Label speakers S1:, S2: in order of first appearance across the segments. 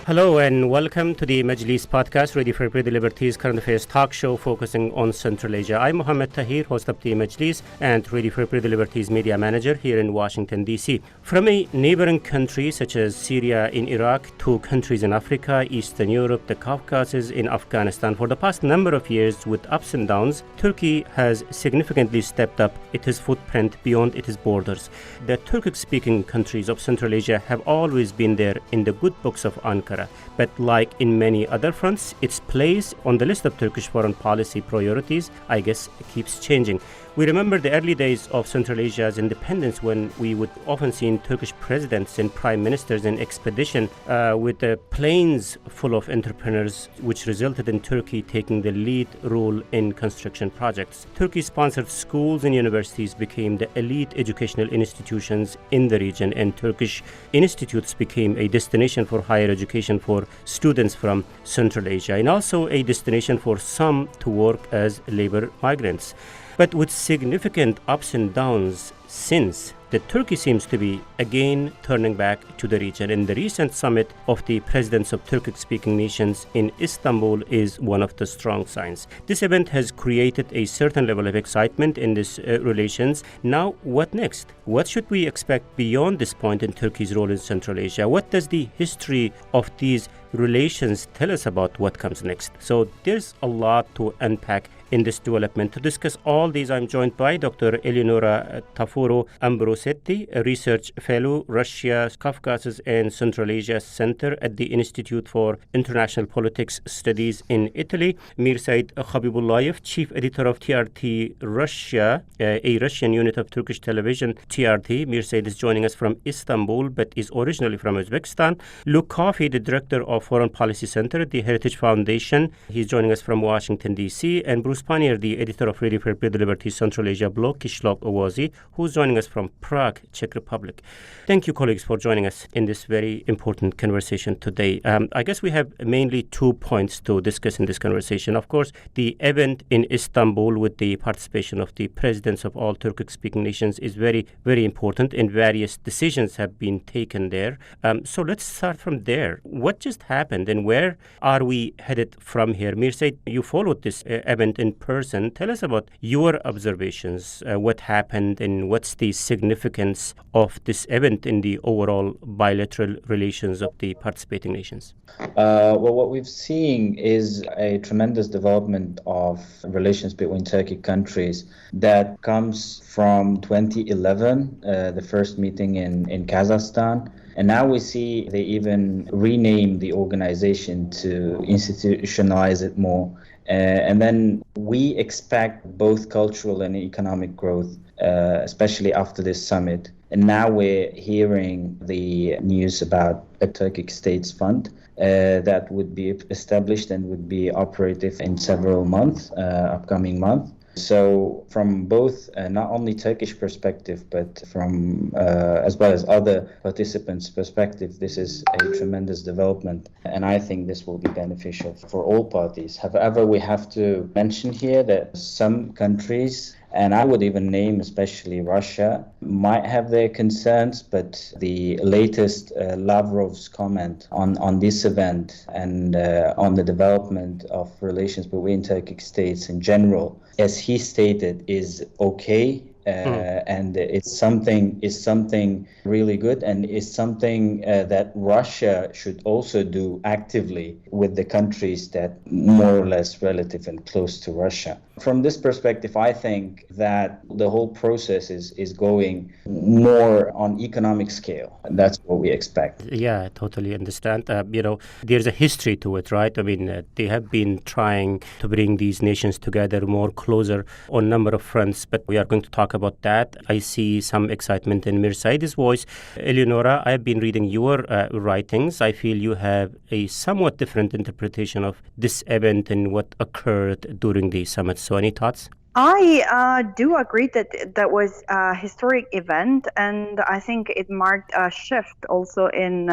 S1: Hello and welcome to the Majlis Podcast, ready for Pretty Liberties current affairs talk show focusing on Central Asia. I'm Mohammed Tahir, host of the Majlis and Ready for Pretty Liberties media manager here in Washington, D.C. From a neighboring country such as Syria in Iraq to countries in Africa, Eastern Europe, the Caucasus, in Afghanistan, for the past number of years with ups and downs, Turkey has significantly stepped up its footprint beyond its borders. The Turkic-speaking countries of Central Asia have always been there in the good books of Ankara. But like in many other fronts, its place on the list of Turkish foreign policy priorities, I guess, keeps changing. We remember the early days of Central Asia's independence when we would often see Turkish presidents and prime ministers in expedition with planes full of entrepreneurs, which resulted in Turkey taking the lead role in construction projects. Turkey-sponsored schools and universities became the elite educational institutions in the region, and Turkish institutes became a destination for higher education for students from Central Asia, and also a destination for some to work as labor migrants. But with significant ups and downs since, Turkey seems to be again turning back to the region. And the recent summit of the presidents of Turkic-speaking nations in Istanbul is one of the strong signs. This event has created a certain level of excitement in these relations. Now, what next? What should we expect beyond this point in Turkey's role in Central Asia? What does the history of these relations tell us about what comes next? So there's a lot to unpack in this development. To discuss all these, I'm joined by Dr. Eleonora Tafuro Ambrosetti, a research fellow, Russia, Caucasus and Central Asia Center at the Institute for International Politics Studies in Italy, Mirsaid Khabibullayev, chief editor of TRT Russia, a Russian unit of Turkish television, TRT. Mirsaid is joining us from Istanbul, but is originally from Uzbekistan. Luke Coffey, the director of Foreign Policy Center at the Heritage Foundation. He's joining us from Washington, D.C. And Bruce Pannier, the editor of Radio for Pretty Liberties Central Asia blog, Kishlok Owazi, who's joining us from Prague, Czech Republic. Thank you, colleagues, for joining us in this very important conversation today. I guess we have mainly 2 points to discuss in this conversation. Of course, the event in Istanbul with the participation of the presidents of all Turkic-speaking nations is very, very important, and various decisions have been taken there. So let's start from there. What just happened and where are we headed from here? Mirsaid, you followed this event in person. Tell us about your observations, what happened and what's the significance of this event in the overall bilateral relations of the participating nations.
S2: Well, what we've seen is a tremendous development of relations between Turkic countries that comes from 2011, the first meeting in Kazakhstan. And now we see they even rename the organization to institutionalize it more. And then we expect both cultural and economic growth, especially after this summit. And now we're hearing the news about a Turkic States Fund that would be established and would be operative in several months, upcoming month. So from both not only Turkish perspective, but from as well as other participants' perspective, this is a tremendous development. And I think this will be beneficial for all parties. However, we have to mention here that some countries, and I would even name especially Russia, might have their concerns, but the latest Lavrov's comment on this event and on the development of relations between Turkic states in general, as he stated, is okay. And it's something really good, and it's something that Russia should also do actively with the countries that more or less relative and close to Russia. From this perspective, I think that the whole process is going more on economic scale. That's what we expect.
S1: Yeah, I totally understand. There's a history to it, right? I mean, they have been trying to bring these nations together more closer on a number of fronts, but we are going to talk about that. I see some excitement in Mirsaid's voice. Eleonora, I've been reading your writings. I feel you have a somewhat different interpretation of this event and what occurred during the summit. So any thoughts?
S3: I do agree that was a historic event, and I think it marked a shift also in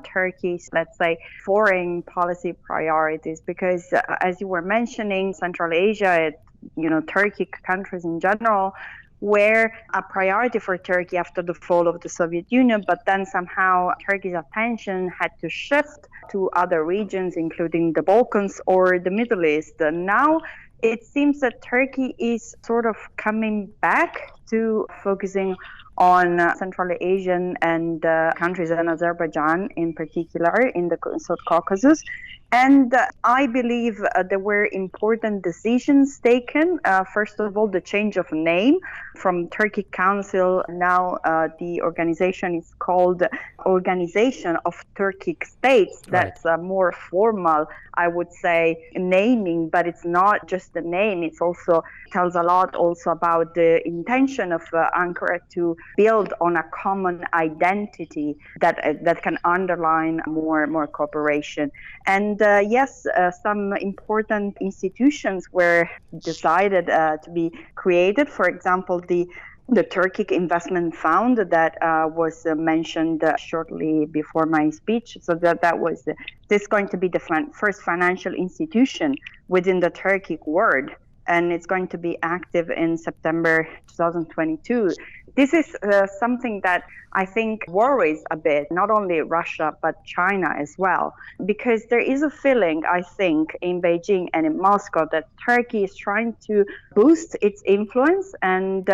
S3: Turkey's, let's say, foreign policy priorities, because as you were mentioning, Central Asia, Turkic countries in general were a priority for Turkey after the fall of the Soviet Union, but then somehow Turkey's attention had to shift to other regions, including the Balkans or the Middle East. Now it seems that Turkey is sort of coming back to focusing on Central Asian and countries, and Azerbaijan in particular, in the South Caucasus. And I believe there were important decisions taken. First of all, the change of name from Turkey Council. Now the organization is called Organization of Turkic States. That's a more formal, I would say, naming, but it's not just the name. It also tells a lot also about the intention of Ankara to build on a common identity that can underline more cooperation. And yes, some important institutions were decided to be created. For example, the Turkic Investment Fund that was mentioned shortly before my speech. So that was this going to be the first financial institution within the Turkic world, and it's going to be active in September 2022. This is something that I think worries a bit, not only Russia, but China as well, because there is a feeling, I think, in Beijing and in Moscow that Turkey is trying to boost its influence, and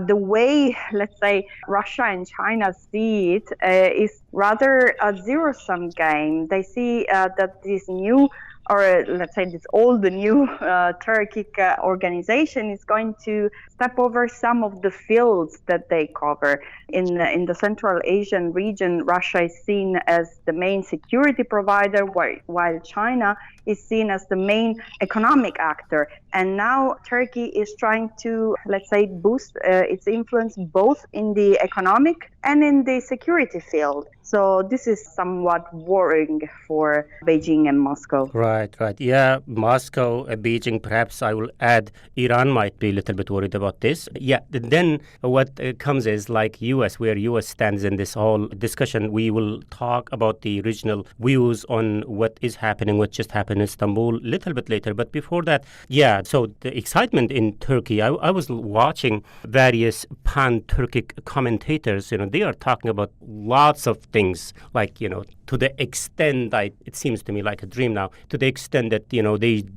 S3: the way, let's say, Russia and China see it is rather a zero-sum game. They see that this new, or let's say this old, the new Turkic organization is going to step over some of the fields that they cover. In the Central Asian region, Russia is seen as the main security provider, while China is seen as the main economic actor. And now Turkey is trying to, let's say, boost its influence both in the economic and in the security field. So this is somewhat worrying for Beijing and Moscow.
S1: Right. Yeah, Moscow, Beijing, perhaps I will add, Iran might be a little bit worried about this. Yeah, then what comes is like U.S., where U.S. stands in this whole discussion. We will talk about the regional views on what is happening, what just happened in Istanbul a little bit later. But before that, yeah, so the excitement in Turkey, I was watching various pan-Turkic commentators, they are talking about lots of things, like, to the extent, it seems to me like a dream now, to the extent that,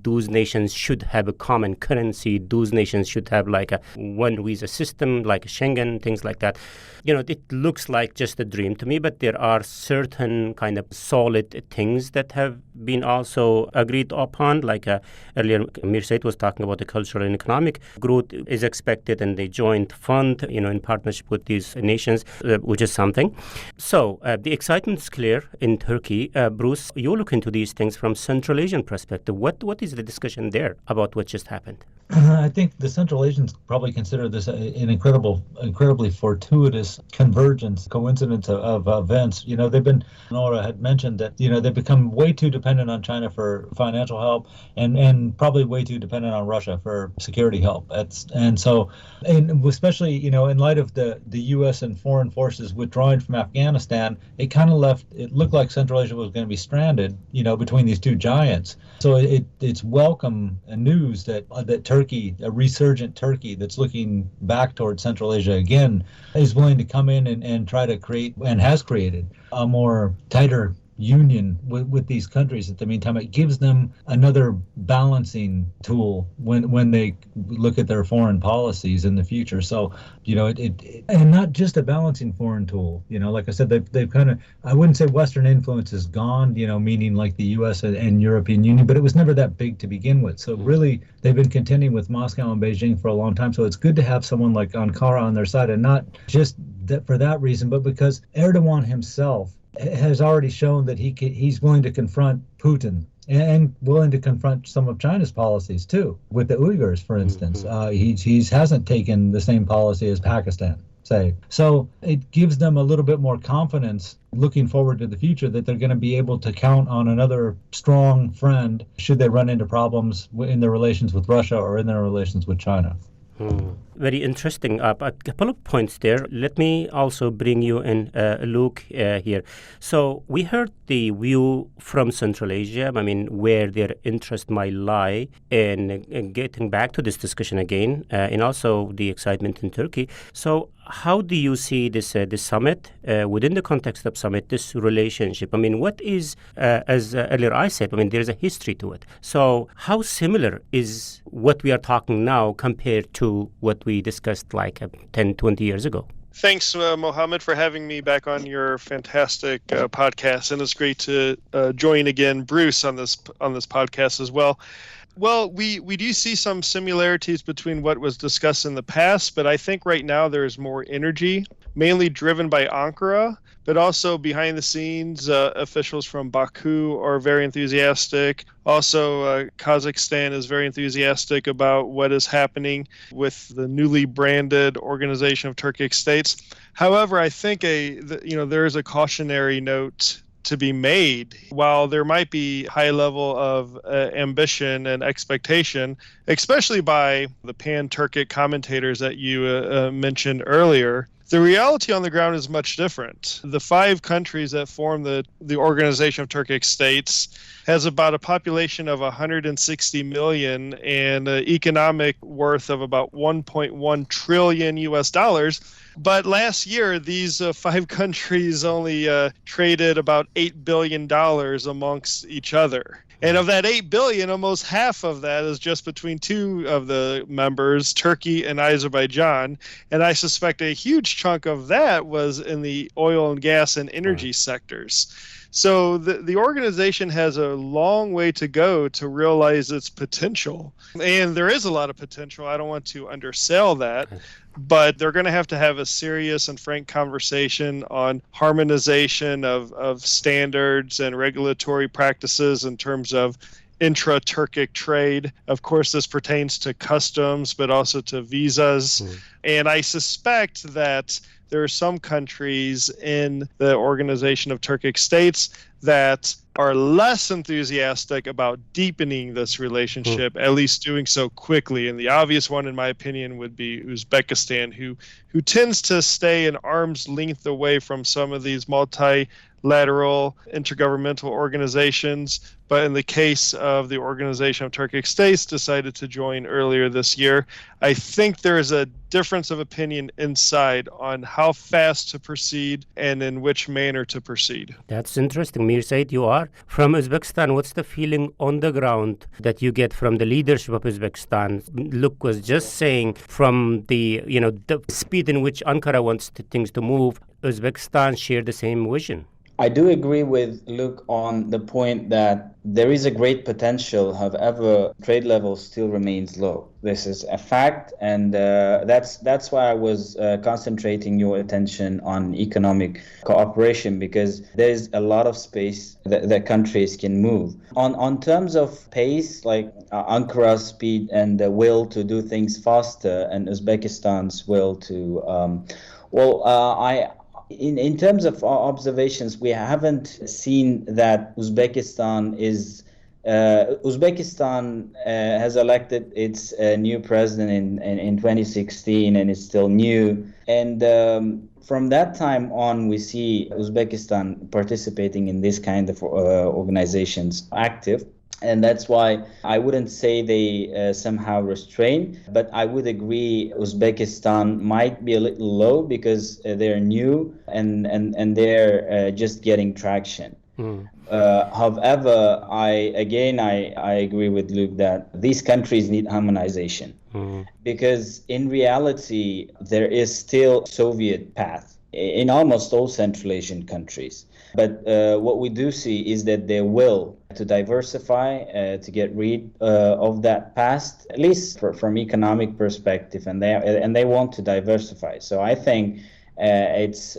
S1: those nations should have a common currency, those nations should have like a one visa system, like Schengen, things like that. It looks like just a dream to me, but there are certain kind of solid things that have been also agreed upon, like earlier Mir Said was talking about the cultural and economic growth is expected in the joint fund, in partnership with these nations, which is something. So the excitement is clear in Turkey. Bruce, you look into these things from Central Asian perspective. What is the discussion there about what just happened?
S4: I think the Central Asians probably consider this an incredibly fortuitous coincidence of events. Nora had mentioned that, they've become way too dependent on China for financial help and probably way too dependent on Russia for security help. And especially, in light of the U.S. and foreign forces withdrawing from Afghanistan, it looked like Central Asia was going to be stranded, between these two giants. So it's welcome news that Turkey, a resurgent Turkey that's looking back towards Central Asia again, is willing to come in and try to create, and has created, a more tighter union with these countries. At the meantime, it gives them another balancing tool when they look at their foreign policies in the future. So, and not just a balancing foreign tool. Like I said, they've kind of, I wouldn't say Western influence is gone, meaning like the U.S. and European Union, but it was never that big to begin with. So really, they've been contending with Moscow and Beijing for a long time. So it's good to have someone like Ankara on their side, and not just for that reason, but because Erdogan himself has already shown that he's willing to confront Putin and willing to confront some of China's policies too, with the Uyghurs, for instance. He hasn't taken the same policy as Pakistan, say. So it gives them a little bit more confidence looking forward to the future that they're going to be able to count on another strong friend should they run into problems in their relations with Russia or in their relations with China.
S1: Very interesting. A couple of points there. Let me also bring you in, Luke, here. So we heard the view from Central Asia, I mean, where their interest might lie in getting back to this discussion again, and also the excitement in Turkey. So how do you see this summit, within the context of summit, this relationship? I mean, what is, as earlier I said, I mean, there's a history to it. So how similar is what we are talking now compared to what we discussed like 10, 20 years ago?
S5: Thanks, Mohammed, for having me back on your fantastic podcast, and it's great to join again Bruce on this podcast as well. Well, we do see some similarities between what was discussed in the past, but I think right now there's more energy, mainly driven by Ankara, but also behind the scenes, officials from Baku are very enthusiastic. Also, Kazakhstan is very enthusiastic about what is happening with the newly branded Organization of Turkic States. However, I think there is a cautionary note to be made. While there might be high level of ambition and expectation, especially by the pan-Turkic commentators that you mentioned earlier, the reality on the ground is much different. The 5 countries that form the Organization of Turkic States has about a population of 160 million and an economic worth of about 1.1 trillion US dollars. But last year, these 5 countries only traded about $8 billion amongst each other. And of that $8 billion, almost half of that is just between 2 of the members, Turkey and Azerbaijan. And I suspect a huge chunk of that was in the oil and gas and energy sectors. So the organization has a long way to go to realize its potential. And there is a lot of potential. I don't want to undersell that. But they're going to have a serious and frank conversation on harmonization of standards and regulatory practices in terms of intra-Turkic trade. Of course, this pertains to customs, but also to visas. And I suspect that there are some countries in the Organization of Turkic States that are less enthusiastic about deepening this relationship, at least doing so quickly. And the obvious one, in my opinion, would be Uzbekistan, who tends to stay an arm's length away from some of these multilateral intergovernmental organizations. But in the case of the Organization of Turkic States, decided to join earlier this year. I think there is a difference of opinion inside on how fast to proceed and in which manner to proceed.
S1: That's interesting. Mir Said, you are from Uzbekistan. What's the feeling on the ground that you get from the leadership of Uzbekistan? Luke was just saying from the speed in which Ankara wants things to move, Uzbekistan share the same vision.
S2: I do agree with Luke on the point that there is a great potential. However, trade level still remains low. This is a fact, and that's why I was concentrating your attention on economic cooperation, because there's a lot of space that countries can move. On terms of pace, like Ankara's speed and the will to do things faster, and Uzbekistan's will to, In terms of our observations, we haven't seen that Uzbekistan has elected its new president in 2016, and it's still new. And from that time on, we see Uzbekistan participating in this kind of organizations active. And that's why I wouldn't say they somehow restrain, but I would agree Uzbekistan might be a little low because they're new and they're just getting traction. However, I agree with Luke that these countries need harmonization because in reality, there is still Soviet path in almost all Central Asian countries. But what we do see is that their will to diversify, to get rid of that past, at least from economic perspective, and they want to diversify. So I think it's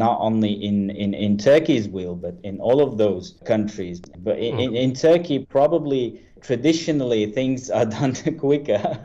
S2: not only in Turkey's will, but in all of those countries. But in Turkey, probably traditionally things are done quicker,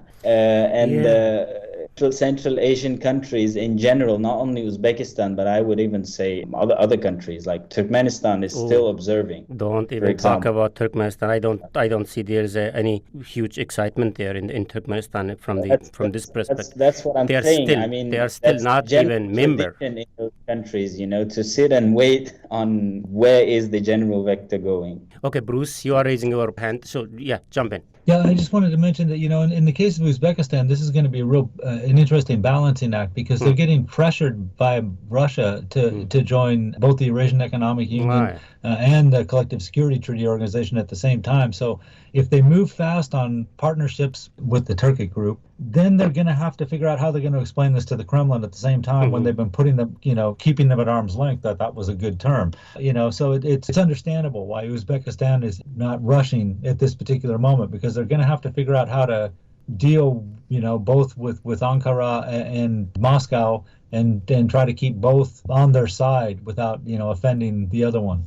S2: Central Asian countries in general, not only Uzbekistan, but I would even say other countries like Turkmenistan is still observing.
S1: Don't even talk about Turkmenistan. I don't see there's any huge excitement there in Turkmenistan from this perspective.
S2: That's what I'm saying.
S1: They are still not even member
S2: in those countries, to sit and wait on where is the general vector going.
S1: Okay, Bruce, you are raising your hand, so jump in.
S4: Yeah, I just wanted to mention that, in the case of Uzbekistan, this is going to be an interesting balancing act because they're getting pressured by Russia to join both the Eurasian Economic Union and the Collective Security Treaty Organization at the same time. So if they move fast on partnerships with the Turkic group, then they're going to have to figure out how they're going to explain this to the Kremlin at the same time when they've been putting them, keeping them at arm's length. That was a good term, so it's understandable why Uzbekistan is not rushing at this particular moment, because they're going to have to figure out how to deal, both with Ankara and Moscow and try to keep both on their side without, offending the other one.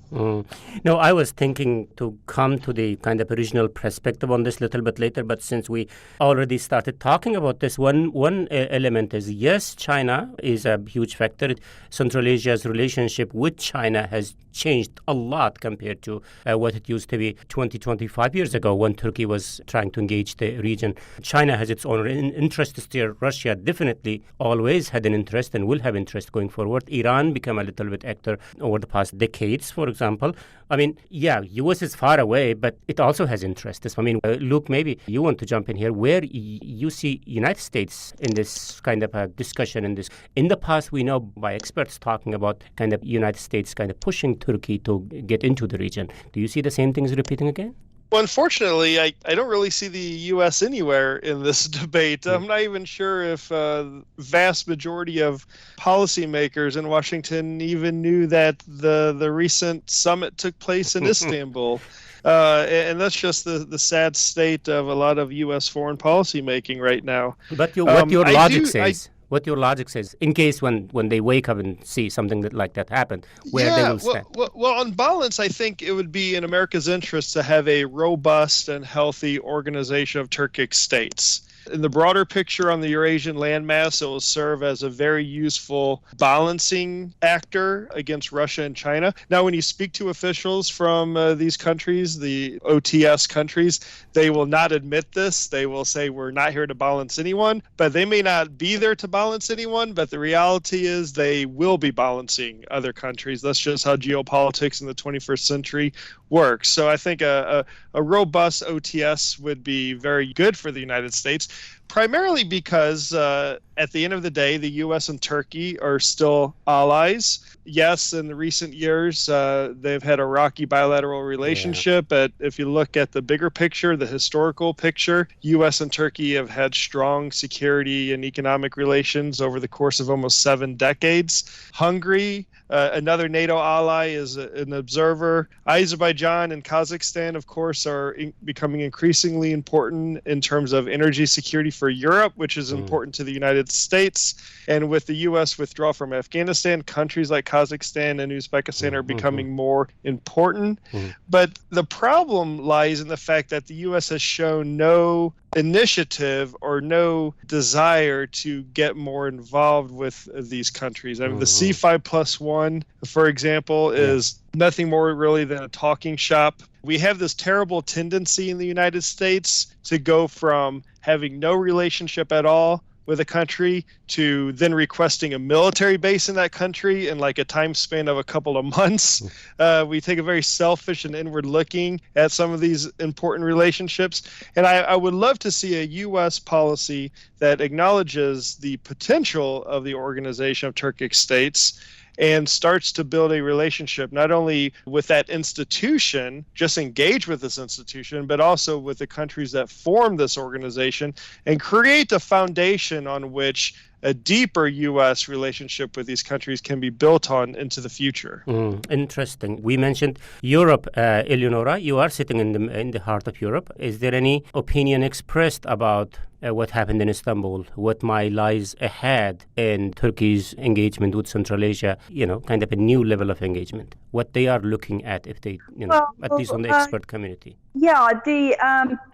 S1: No, I was thinking to come to the kind of original perspective on this a little bit later, but since we already started talking about this, one element is, yes, China is a huge factor. Central Asia's relationship with China has changed a lot compared to what it used to be 25 years ago when Turkey was trying to engage the region. China has its own interests there. Russia definitely always had an interest and will have interest going forward. Iran became a little bit actor over the past decades, for example. U.S. is far away, but it also has interests. Luke, maybe you want to jump in here. Where you see United States in this kind of a discussion in the past, we know by experts talking about kind of United States kind of pushing Turkey to get into the region. Do you see the same things repeating again?
S5: Well, unfortunately, I don't really see the U.S. anywhere in this debate. I'm not even sure if vast majority of policymakers in Washington even knew that the recent summit took place in Istanbul. And that's just the sad state of a lot of U.S. foreign policy making right now.
S1: But what your logic says, in case when they wake up and see something like that happen, where they will stand.
S5: Well, on balance, I think it would be in America's interest to have a robust and healthy organization of Turkic states. In the broader picture on the Eurasian landmass, it will serve as a very useful balancing actor against Russia and China. Now, when you speak to officials from these countries, the OTS countries, they will not admit this. They will say, we're not here to balance anyone, but they may not be there to balance anyone. But the reality is they will be balancing other countries. That's just how geopolitics in the 21st century works. So I think a robust OTS would be very good for the United States, primarily because at the end of the day, the U.S. and Turkey are still allies. Yes, in the recent years, they've had a rocky bilateral relationship, but if you look at the bigger picture, the historical picture, U.S. and Turkey have had strong security and economic relations over the course of almost 7 decades. Hungary, another NATO ally, is an observer. Azerbaijan and Kazakhstan, of course, are becoming increasingly important in terms of energy security for Europe, which is important to the United States. And with the U.S. withdrawal from Afghanistan, countries like Kazakhstan and Uzbekistan are becoming more important. But the problem lies in the fact that the U.S. has shown no initiative or no desire to get more involved with these countries. The C5+1, for example, is nothing more really than a talking shop. We have this terrible tendency in the United States to go from having no relationship at all with a country to then requesting a military base in that country in like a time span of a couple of months. We take a very selfish and inward looking at some of these important relationships. And I would love to see a U.S. policy that acknowledges the potential of the Organization of Turkic States and starts to build a relationship not only with that institution, just engage with this institution, but also with the countries that form this organization and create a foundation on which a deeper U.S. relationship with these countries can be built on into the future.
S1: Interesting. We mentioned Europe. Eleonora, you are sitting in the heart of Europe. Is there any opinion expressed about what happened in Istanbul, what might lies ahead in Turkey's engagement with Central Asia, kind of a new level of engagement? what they are looking at if they, at least on the expert community?
S3: Yeah, the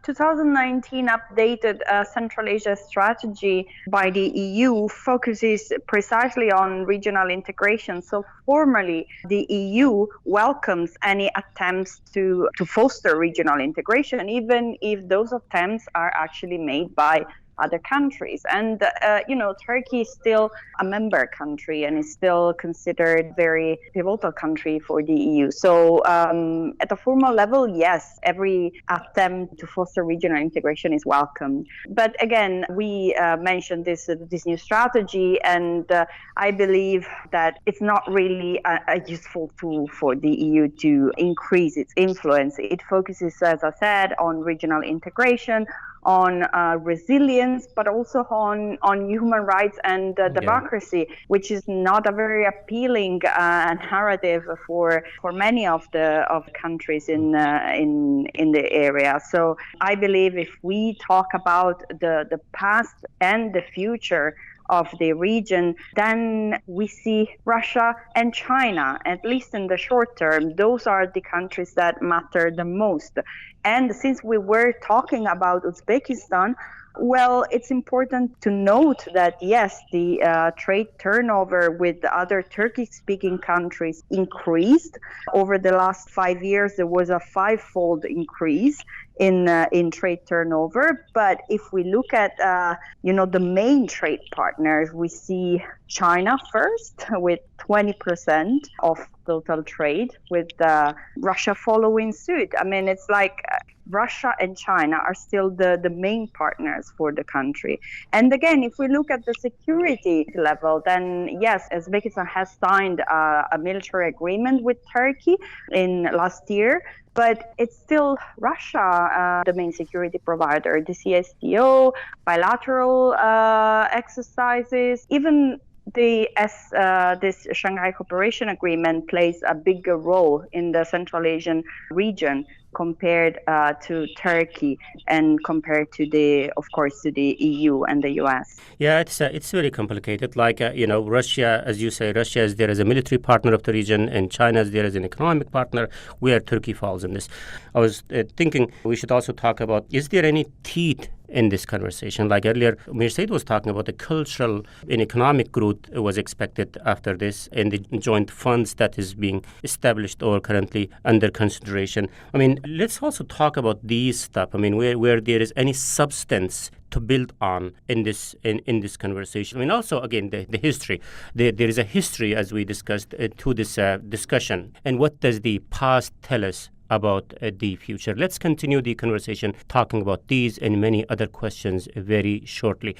S3: 2019 updated Central Asia strategy by the EU focuses precisely on regional integration. So formally, the EU welcomes any attempts to foster regional integration, even if those attempts are actually made by other countries. And, Turkey is still a member country and is still considered very pivotal country for the EU. So at a formal level, yes, every attempt to foster regional integration is welcome. But again, we mentioned this new strategy, and I believe that it's not really a useful tool for the EU to increase its influence. It focuses, as I said, on regional integration, on resilience, but also on human rights and democracy, which is not a very appealing narrative for many of the countries in the area. So I believe if we talk about the past and the future of the region, then we see Russia and China, at least in the short term. Those are the countries that matter the most. And since we were talking about Uzbekistan, well, it's important to note that, yes, the trade turnover with other Turkish-speaking countries increased. Over the last 5 years, there was a five-fold increase in trade turnover. But if we look at, the main trade partners, we see China first with 20% of total trade, with Russia following suit. I mean, it's like Russia and China are still the main partners for the country. And again, if we look at the security level, then yes, Uzbekistan has signed a military agreement with Turkey in last year. But it's still Russia, the main security provider. The CSTO, bilateral exercises, even this Shanghai Cooperation Agreement plays a bigger role in the Central Asian region compared to Turkey and compared to the EU and the US.
S1: Yeah, it's very complicated. Like, Russia, as you say, Russia is there as a military partner of the region, and China is there as an economic partner, where Turkey falls in this. I was thinking we should also talk about, is there any teeth in this conversation? Like earlier, Mirsaid was talking about the cultural and economic growth was expected after this, and the joint funds that is being established or currently under consideration. I mean, let's also talk about these stuff. I mean, where there is any substance to build on in this conversation. I mean, also, again, the history. There is a history, as we discussed, to this discussion. And what does the past tell us about the future? Let's continue the conversation talking about these and many other questions very shortly.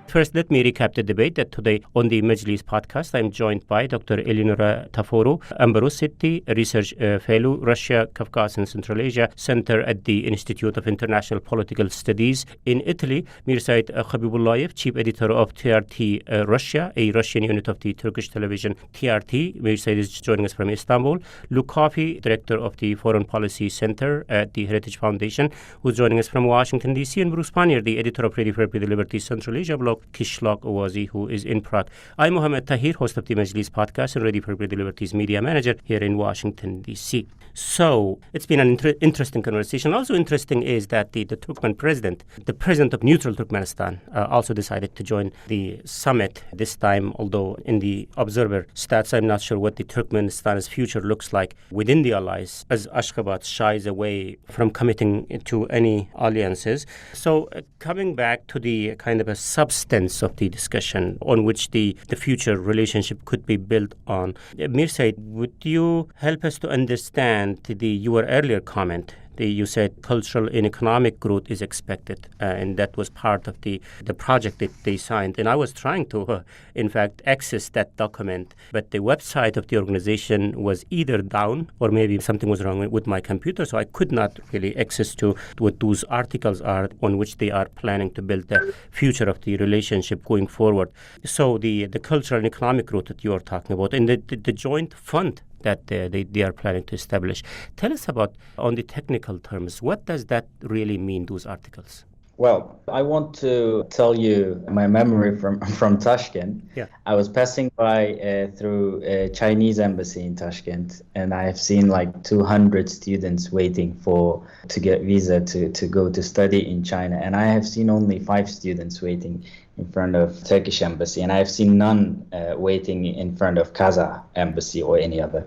S1: First, let me recap the debate that today on the Majlis Podcast, I'm joined by Dr. Eleonora Taforu, Ambarosity Research Fellow, Russia, Caucasus and Central Asia Center at the Institute of International Political Studies in Italy, Mirsaid Khabibullayev, Chief Editor of TRT Russia, a Russian unit of the Turkish television TRT. Mirsaid is joining us from Istanbul. Luke Coffey, Director of the Foreign Policy Center at the Heritage Foundation, who's joining us from Washington, D.C., and Bruce Pannier, the editor of Radio Free Liberties Central Asia blog, Kishlok Owazi, who is in Prague. I'm Mohammed Tahir, host of the Majlis Podcast and Radio Free Liberties media manager here in Washington, D.C. So it's been an interesting conversation. Also interesting is that the Turkmen president, the president of neutral Turkmenistan, also decided to join the summit this time, although in the observer stats, I'm not sure what the Turkmenistan's future looks like within the allies, as Ashgabat shies away from committing to any alliances. So coming back to the kind of a substance of the discussion on which the future relationship could be built on. Mirsaid, would you help us to understand your earlier comment? You said cultural and economic growth is expected, and that was part of the project that they signed. And I was trying to, in fact, access that document, but the website of the organization was either down or maybe something was wrong with my computer, so I could not really access to what those articles are on which they are planning to build the future of the relationship going forward. So the cultural and economic growth that you are talking about, and the joint fund that they are planning to establish. Tell us about, on the technical terms, what does that really mean, those articles?
S2: Well, I want to tell you my memory from Tashkent.
S1: Yeah.
S2: I was passing by through a Chinese embassy in Tashkent, and I have seen like 200 students waiting to get visa to go to study in China, and I have seen only 5 students waiting in front of Turkish embassy, and I have seen none waiting in front of Kazakh embassy or any other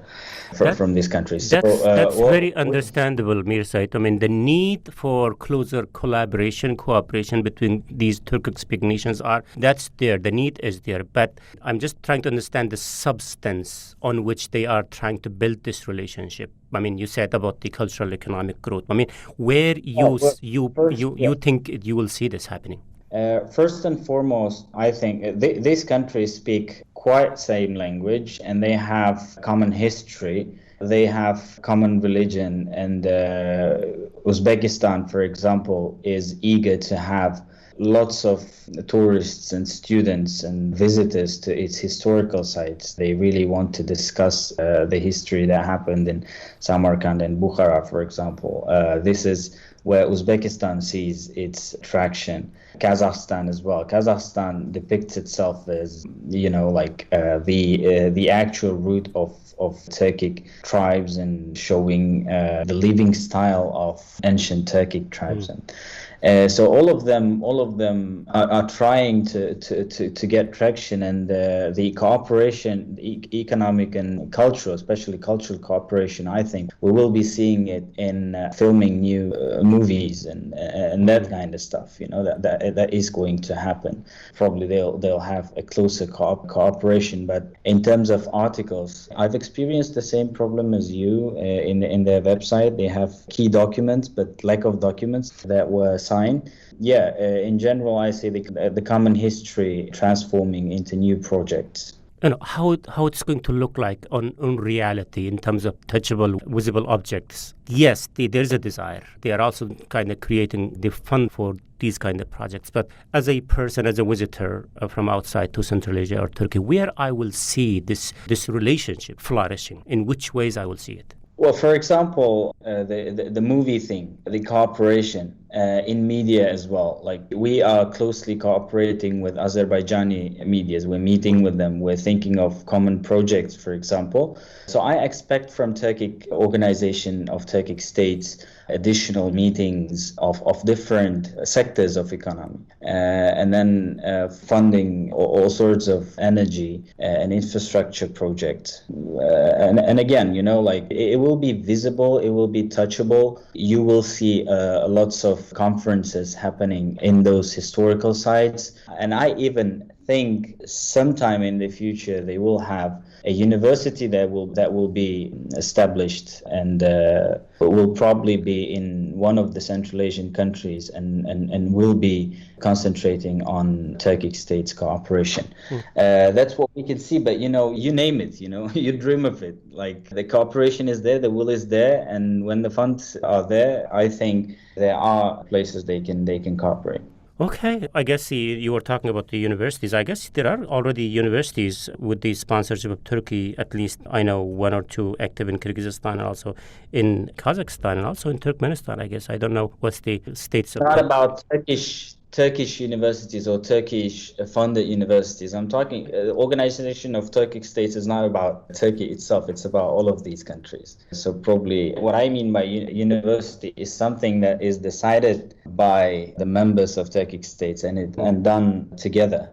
S2: from this country. So,
S1: that's very understandable, Mirsait. I mean, the need for closer cooperation between these Turkic-speaking nations that's there. The need is there. But I'm just trying to understand the substance on which they are trying to build this relationship. I mean, you said about the cultural economic growth. I mean, where you think you will see this happening?
S2: First and foremost, I think these countries speak quite same language, and they have common history. They have common religion, and Uzbekistan, for example, is eager to have lots of tourists and students and visitors to its historical sites. They really want to discuss the history that happened in Samarkand and Bukhara, for example. This is where Uzbekistan sees its traction. Kazakhstan as well. Kazakhstan depicts itself as, the actual root of Turkic tribes, and showing the living style of ancient Turkic tribes. So all of them are trying to get traction, and the cooperation, economic and cultural, especially cultural cooperation. I think we will be seeing it in filming new movies and that kind of stuff. That is going to happen. Probably they'll have a closer cooperation. But in terms of articles, I've experienced the same problem as you in their website. They have key documents, but lack of documents that were signed. In general, I see the common history transforming into new projects.
S1: How it's going to look like on reality in terms of touchable, visible objects. Yes, there's a desire. They are also kind of creating the fund for these kind of projects. But as a person, as a visitor from outside to Central Asia or Turkey, where I will see this relationship flourishing, in which ways I will see it?
S2: Well, for example, the movie thing, the cooperation in media as well. Like, we are closely cooperating with Azerbaijani medias. We're meeting with them. We're thinking of common projects, for example. So I expect from Turkic organization of Turkic states additional meetings of different sectors of economy, and then funding all sorts of energy and infrastructure projects. And again, it will be visible, it will be touchable. You will see lots of conferences happening in those historical sites. And I even think sometime in the future they will have a university that will be established, and will probably be in one of the Central Asian countries, and will be concentrating on Turkic states cooperation. That's what we can see. But you name it, you dream of it. Like, the cooperation is there, the will is there, and when the funds are there, I think there are places they can cooperate.
S1: Okay, I guess you were talking about the universities. I guess there are already universities with the sponsorship of Turkey. At least I know 1 or 2 active in Kyrgyzstan, and also in Kazakhstan, and also in Turkmenistan. I guess I don't know what's the states of.
S2: Not about Turkish universities or Turkish funded universities. I'm talking organization of Turkic states is not about Turkey itself. It's about all of these countries. So probably what I mean by university is something that is decided by the members of Turkic states and done together.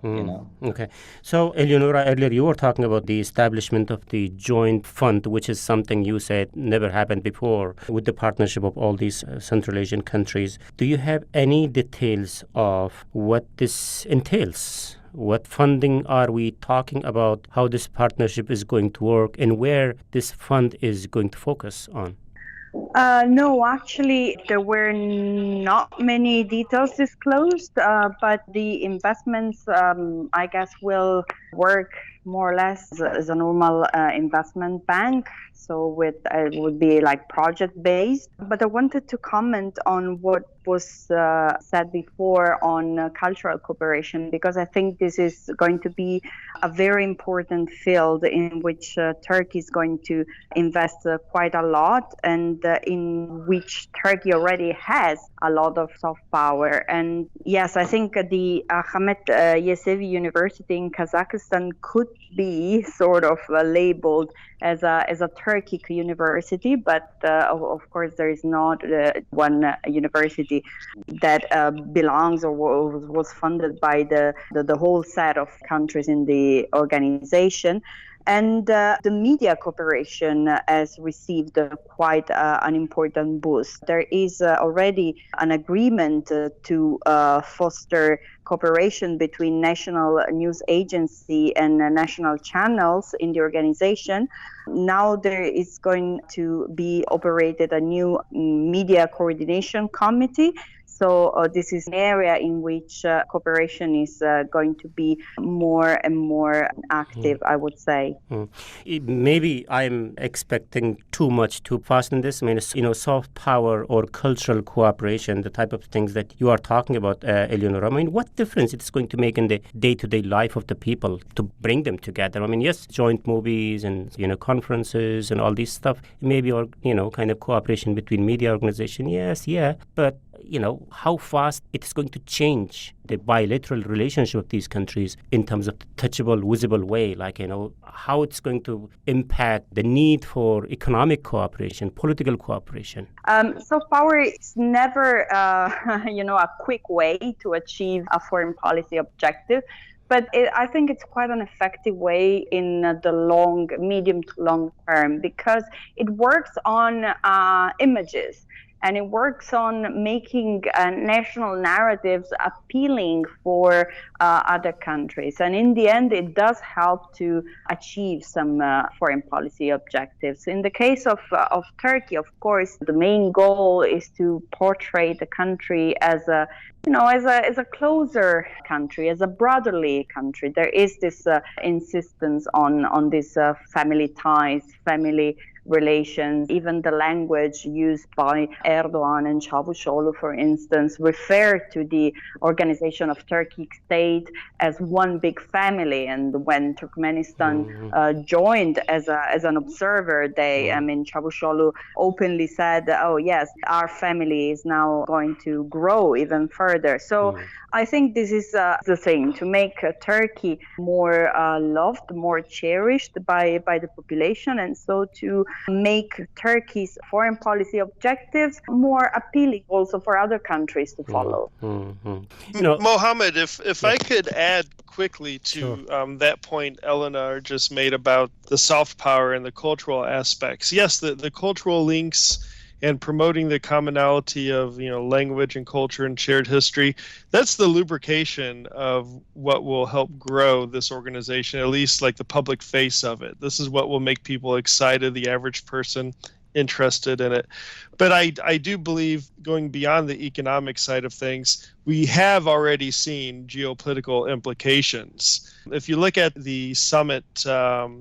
S1: Okay. So Eleonora, earlier you were talking about the establishment of the joint fund, which is something you said never happened before, with the partnership of all these Central Asian countries. Do you have any details of what this entails? What funding are we talking about? How this partnership is going to work, and where this fund is going to focus on?
S3: No, actually, there were not many details disclosed, but the investments, I guess, will work more or less as a normal investment bank. So it would be like project based. But I wanted to comment on what was said before on cultural cooperation, because I think this is going to be a very important field in which Turkey is going to invest quite a lot, and in which Turkey already has a lot of soft power. And yes, I think the Ahmet Yesevi University in Kazakhstan could be sort of labeled as a Turkic university, but of course there is not one university that belongs or was funded by the whole set of countries in the organization. And the media cooperation has received quite an important boost. There is already an agreement to foster cooperation between national news agency and national channels in the organization. Now there is going to be operated a new media coordination committee. So this is an area in which cooperation is going to be more and more active, I would say.
S1: Maybe I'm expecting too much too fast in this. I mean, soft power or cultural cooperation, the type of things that you are talking about, Eleonora. I mean, what difference it's going to make in the day-to-day life of the people to bring them together? I mean, yes, joint movies and, conferences and all this stuff, maybe, or, kind of cooperation between media organization. Yes, yeah, but how fast it's going to change the bilateral relationship of these countries in terms of the touchable, visible way, how it's going to impact the need for economic cooperation, political cooperation.
S3: Soft power is never, a quick way to achieve a foreign policy objective. But I think it's quite an effective way in the medium to long term, because it works on images. And it works on making national narratives appealing for other countries. And in the end, it does help to achieve some foreign policy objectives. In the case of Turkey, of course, the main goal is to portray the country as a closer country, as a brotherly country. There is this insistence on this family ties, family relations. Even the language used by Erdogan and Çavuşoğlu, for instance, refer to the organization of Turkic state as one big family. And when Turkmenistan joined as an observer, Çavuşoğlu openly said, "Oh yes, our family is now going to grow even further." So I think this is the thing, to make Turkey more loved, more cherished by the population, and so to make Turkey's foreign policy objectives more appealing also for other countries to follow.
S5: Mohammed, if I could add quickly to that point Eleanor just made about the soft power and the cultural aspects. Yes, the cultural links and promoting the commonality of language and culture and shared history, that's the lubrication of what will help grow this organization, at least like the public face of it. This is what will make people excited, the average person interested in it. But I do believe, going beyond the economic side of things, we have already seen geopolitical implications. If you look at the summit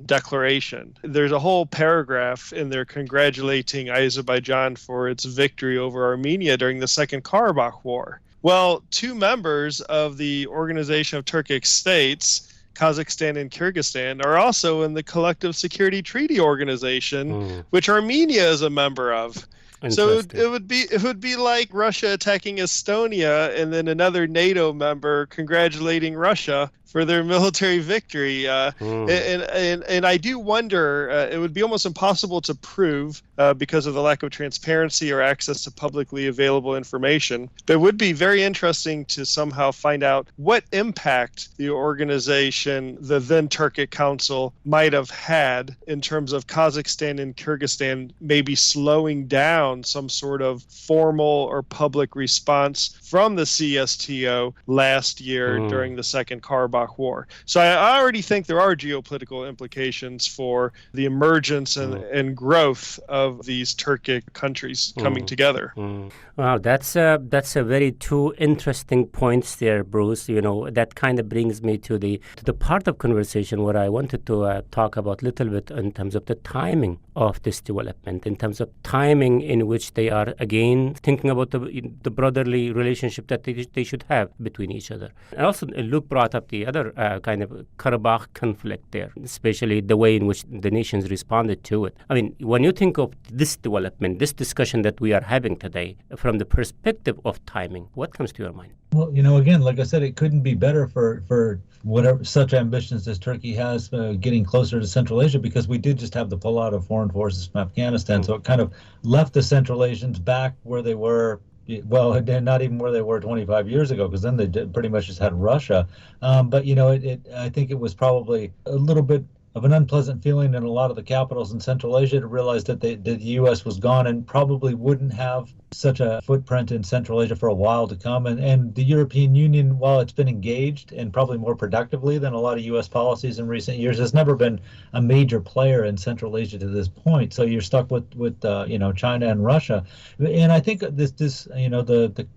S5: declaration, there's a whole paragraph in there congratulating Azerbaijan for its victory over Armenia during the Second Karabakh War. Well, two members of the Organization of Turkic States, Kazakhstan and Kyrgyzstan, are also in the Collective Security Treaty Organization, which Armenia is a member of. So it would be like Russia attacking Estonia and then another NATO member congratulating Russia for their military victory. And I do wonder, it would be almost impossible to prove because of the lack of transparency or access to publicly available information. But it would be very interesting to somehow find out what impact the organization, the then Turkic Council, might have had in terms of Kazakhstan and Kyrgyzstan maybe slowing down some sort of formal or public response from the CSTO last year during the Second Karabakh Karabakh War. So I already think there are geopolitical implications for the emergence and growth of these Turkic countries coming together.
S1: Wow, that's a very two interesting points there, Bruce. That kind of brings me to the part of conversation where I wanted to talk about a little bit in terms of the timing of this development, in terms of timing in which they are again thinking about the brotherly relationship that they should have between each other. And also, Luke brought up the other kind of Karabakh conflict there, especially the way in which the nations responded to it. I mean, when you think of this development, this discussion that we are having today, from the perspective of timing, what comes to your mind?
S4: Well, again, like I said, it couldn't be better for whatever such ambitions as Turkey has getting closer to Central Asia, because we did just have the pullout of foreign forces from Afghanistan. So it kind of left the Central Asians back where they were. Well, not even where they were 25 years ago, because then they pretty much just had Russia. But, I think it was probably a little bit of an unpleasant feeling in a lot of the capitals in Central Asia to realize that the U.S. was gone and probably wouldn't have such a footprint in Central Asia for a while to come. And the European Union, while it's been engaged and probably more productively than a lot of U.S. policies in recent years, has never been a major player in Central Asia to this point. So you're stuck with China and Russia. And I think the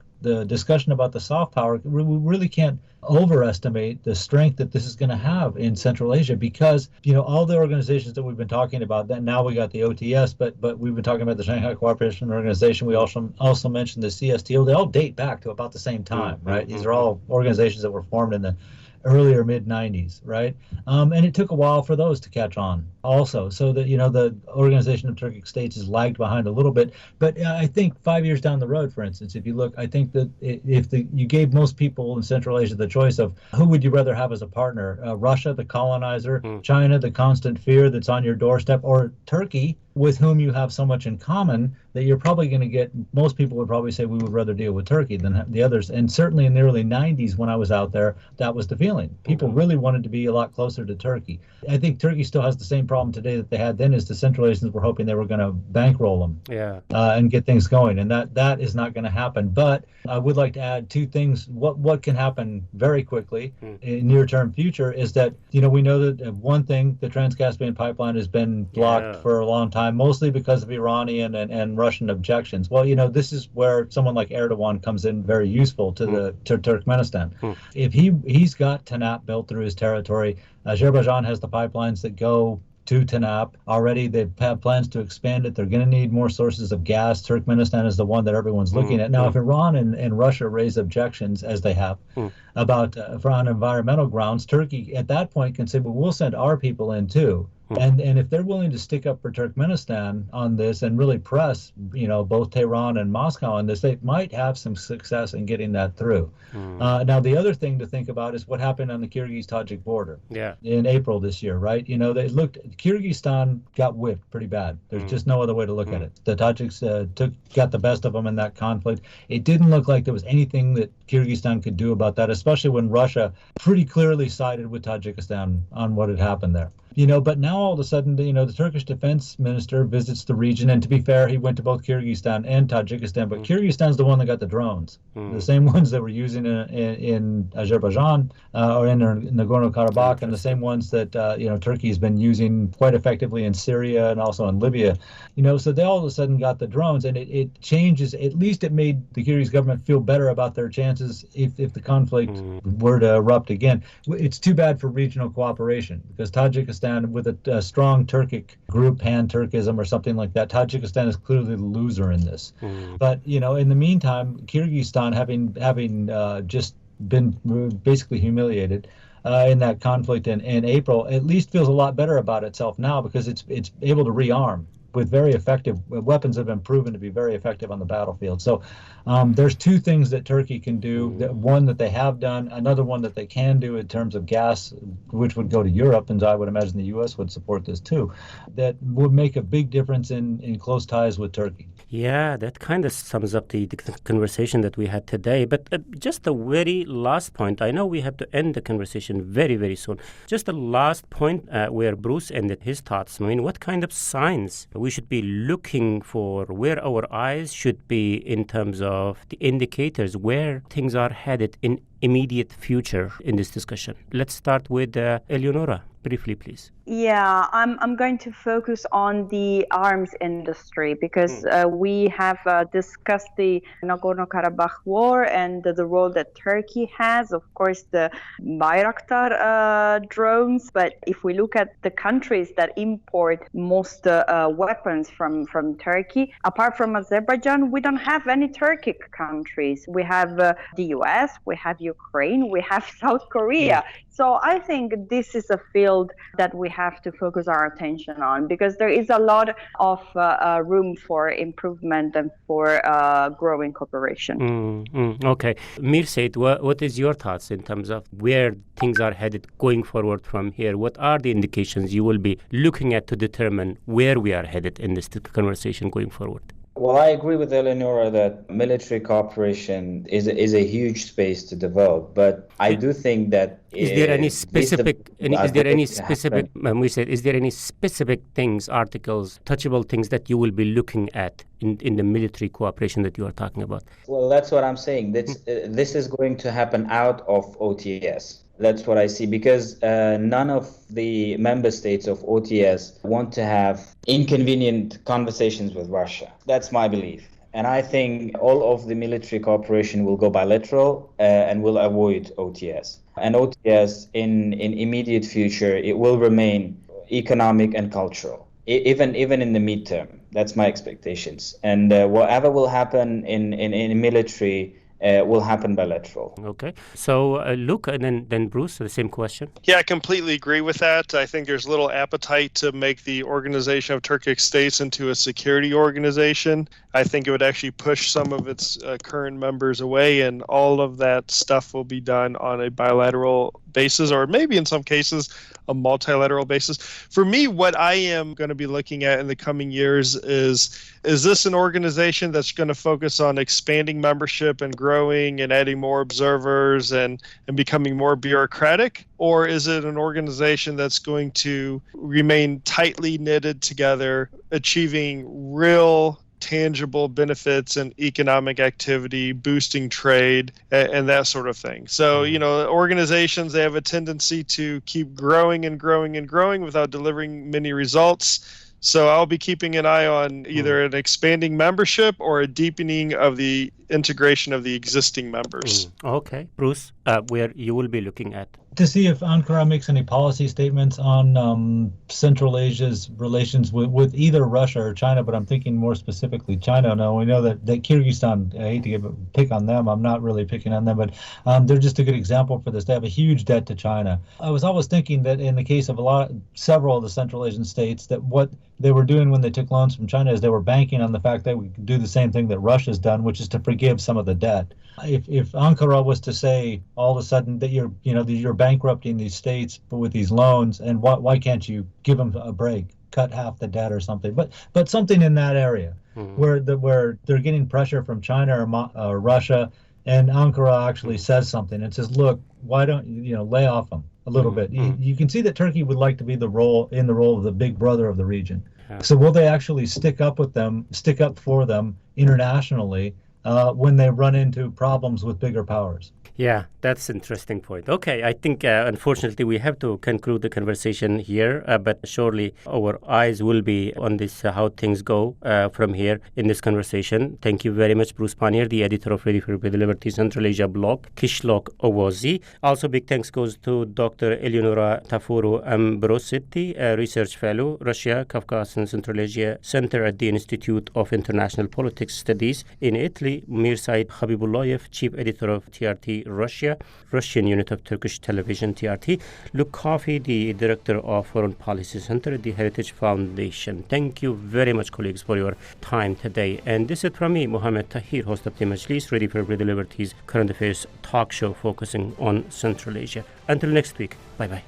S4: discussion about the soft power, we really can't overestimate the strength that this is going to have in Central Asia, because all the organizations that we've been talking about, that now we got the OTS, but we've been talking about the Shanghai Cooperation Organization. We also mentioned the CSTO. They all date back to about the same time, right? These are all organizations that were formed in the earlier mid-90s, right? And it took a while for those to catch on also. So that, the Organization of Turkic States has lagged behind a little bit. But I think 5 years down the road, for instance, if you look, I think that if you gave most people in Central Asia the choice of who would you rather have as a partner, Russia, the colonizer, China, the constant fear that's on your doorstep, or Turkey, with whom you have so much in common, that you're probably going to get, most people would probably say we would rather deal with Turkey than the others. And certainly in the early 90s when I was out there, that was the feeling. People really wanted to be a lot closer to Turkey. I think Turkey still has the same problem today that they had then, is the Central Asians were hoping they were going to bankroll them and get things going. And that is not going to happen. But I would like to add two things. What can happen very quickly in near-term future is that, we know that one thing, the Trans-Caspian pipeline has been blocked for a long time, mostly because of Iranian and Russian objections. Well, this is where someone like Erdogan comes in very useful to Turkmenistan. If he's got Tanap built through his territory, Azerbaijan has the pipelines that go to Tanap already. They have plans to expand it. They're going to need more sources of gas. Turkmenistan is the one that everyone's looking at. Now, if Iran and Russia raise objections, as they have, about on environmental grounds, Turkey at that point can say, well, we'll send our people in too. And if they're willing to stick up for Turkmenistan on this and really press, both Tehran and Moscow on this, they might have some success in getting that through. Now, the other thing to think about is what happened on the Kyrgyz-Tajik border in April this year, right? Kyrgyzstan got whipped pretty bad. There's just no other way to look at it. The Tajiks got the best of them in that conflict. It didn't look like there was anything that Kyrgyzstan could do about that, especially when Russia pretty clearly sided with Tajikistan on what had happened there. But now all of a sudden, the Turkish defense minister visits the region, and to be fair, he went to both Kyrgyzstan and Tajikistan, but Kyrgyzstan's the one that got the drones, the same ones that were using in Azerbaijan or in Nagorno-Karabakh, and the same ones that Turkey has been using quite effectively in Syria and also in Libya. So they all of a sudden got the drones, and it changes. At least it made the Kyrgyz government feel better about their chances if the conflict were to erupt again. It's too bad for regional cooperation, because Tajikistan, with a strong Turkic group, Pan-Turkism or something like that, Tajikistan is clearly the loser in this. But in the meantime, Kyrgyzstan, having just been basically humiliated in that conflict in April, at least feels a lot better about itself now, because it's able to rearm with very effective weapons that have been proven to be very effective on the battlefield. So there's two things that Turkey can do. One that they have done, another one that they can do in terms of gas, which would go to Europe, and I would imagine the U.S. would support this too, that would make a big difference in close ties with Turkey.
S1: Yeah, that kind of sums up the conversation that we had today. But just the very last point, I know we have to end the conversation very, very soon. Just the last point where Bruce ended his thoughts. I mean, what kind of signs we should be looking for, where our eyes should be in terms of the indicators, where things are headed in immediate future in this discussion. Let's start with Eleonora. Briefly, please.
S3: Yeah, I'm going to focus on the arms industry because we have discussed the Nagorno-Karabakh war and the role that Turkey has, of course, the Bayraktar drones. But if we look at the countries that import most weapons from Turkey, apart from Azerbaijan, we don't have any Turkic countries. We have the US, we have Ukraine, we have South Korea. So I think this is a field that we have to focus our attention on because there is a lot of room for improvement and for growing cooperation.
S1: Okay. Mirsad, what is your thoughts in terms of where things are headed going forward from here? What are the indications you will be looking at to determine where we are headed in this conversation going forward?
S2: Well, I agree with Eleonora that military cooperation is a huge space to develop, but I do think that
S1: is there any specific things, articles, touchable things that you will be looking at in the military cooperation that you are talking about?
S2: Well, that's what I'm saying. This is going to happen out of OTS. That's what I see, because none of the member states of OTS want to have inconvenient conversations with Russia. That's my belief. And I think all of the military cooperation will go bilateral and will avoid OTS. And OTS in immediate future, it will remain economic and cultural, even in the midterm. That's my expectations. And whatever will happen in military will happen bilateral.
S1: Okay. So, Luke, and then Bruce, the same question.
S5: Yeah, I completely agree with that. I think there's little appetite to make the Organization of Turkic States into a security organization. I think it would actually push some of its current members away, and all of that stuff will be done on a bilateral basis, or maybe in some cases a multilateral basis. For me, what I am going to be looking at in the coming years is this an organization that's going to focus on expanding membership and growing and adding more observers and becoming more bureaucratic? Or is it an organization that's going to remain tightly knitted together, achieving real tangible benefits and economic activity, boosting trade, and that sort of thing? So, organizations, they have a tendency to keep growing and growing and growing without delivering many results. So I'll be keeping an eye on either an expanding membership or a deepening of the integration of the existing members.
S1: Okay. Bruce, where you will be looking at?
S4: To see if Ankara makes any policy statements on Central Asia's relations with either Russia or China, but I'm thinking more specifically China. Now, we know that Kyrgyzstan, I hate to pick on them, I'm not really picking on them, but they're just a good example for this. They have a huge debt to China. I was always thinking that in the case of several of the Central Asian states, that what they were doing when they took loans from China is they were banking on the fact that we could do the same thing that Russia's done, which is to forgive some of the debt. If Ankara was to say all of a sudden that you're bankrupting these states with these loans, and why can't you give them a break, cut half the debt or something? But something in that area where they're getting pressure from China or Russia, and Ankara actually says something and says, look, why don't you lay off them a little bit? You can see that Turkey would like to be in the role of the big brother of the region. So will they actually stick up for them internationally when they run into problems with bigger powers?
S1: Yeah, that's an interesting point. Okay, I think unfortunately we have to conclude the conversation here, but surely our eyes will be on this, how things go from here in this conversation. Thank you very much, Bruce Pannier, the editor of Ready for Liberty Central Asia blog, Kishlock Owazi. Also, big thanks goes to Dr. Eleonora Tafuru Ambrosetti, a research fellow, Russia, Caucasus and Central Asia Center at the Institute of International Politics Studies in Italy, Mirsad Habibullayev, chief editor of TRT Russia, Russian unit of Turkish television TRT, Luke Coffey, the director of Foreign Policy Center at the Heritage Foundation. Thank you very much, colleagues, for your time today. And this is from me, Mohammed Tahir, host of the Majlis, Ready for Liberty's current affairs talk show focusing on Central Asia. Until next week, bye-bye.